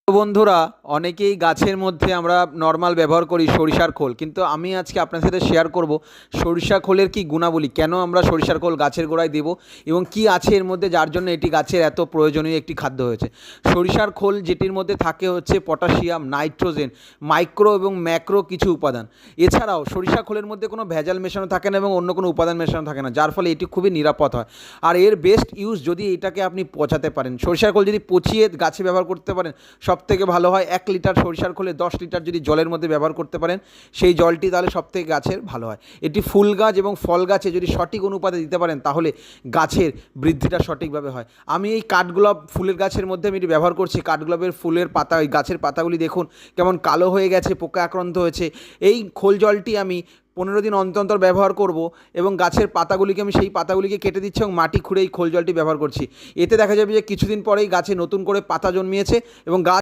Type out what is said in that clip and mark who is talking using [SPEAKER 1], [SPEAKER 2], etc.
[SPEAKER 1] তো বন্ধুরা, অনেকেই গাছের মধ্যে আমরা নর্মাল ব্যবহার করি সরিষার খোল, কিন্তু আমি আজকে আপনার সাথে শেয়ার করব সরিষা খোলের কি গুণাবলী, কেন আমরা সরিষার খোল গাছের গোড়ায় দেব এবং কি আছে এর মধ্যে যার জন্য এটি গাছের এত প্রয়োজনীয় একটি খাদ্য হয়েছে। সরিষার খোল যেটির মধ্যে থাকে হচ্ছে পটাশিয়াম, নাইট্রোজেন, মাইক্রো এবং ম্যাক্রো কিছু উপাদান। এছাড়াও সরিষা খোলের মধ্যে কোনো ভেজাল মেশানো থাকে না এবং অন্য কোনো উপাদান মেশানো থাকে না, যার ফলে এটি খুবই নিরাপদ হয়। আর এর বেস্ট ইউজ যদি এটাকে আপনি পচাতে পারেন, সরিষার খোল যদি পচিয়ে গাছে ব্যবহার করতে পারেন সবথেকে ভালো হয়। 1 লিটার সরিষার খোলে 10 লিটার যদি জলের মধ্যে ব্যবহার করতে পারেন সেই জলটি, তাহলে সবথেকে গাছের ভালো হয়। এটি ফুল গাছ এবং ফল গাছে যদি সঠিক অনুপাতে দিতে পারেন তাহলে গাছের বৃদ্ধিটা সঠিকভাবে হয়। আমি এই কাঠগোলাপ ফুলের গাছের মধ্যে আমি এটি ব্যবহার করছি। কাঠগোলাপের ফুলের পাতা, ওই গাছের পাতাগুলি দেখুন কেমন কালো হয়ে গেছে, পোকা আক্রান্ত হয়েছে। এই খোল জলটি আমি 15 দিন অন্তর অন্তর ব্যবহার করব এবং গাছের পাতাগুলিকে আমি সেই পাতাগুলিকে কেটে দিচ্ছি এবং মাটি খুঁড়ে এই খোল জলটি ব্যবহার করছি। এতে দেখা যাবে যে কিছুদিন পরেই গাছে নতুন করে পাতা জন্মিয়েছে এবং গাছ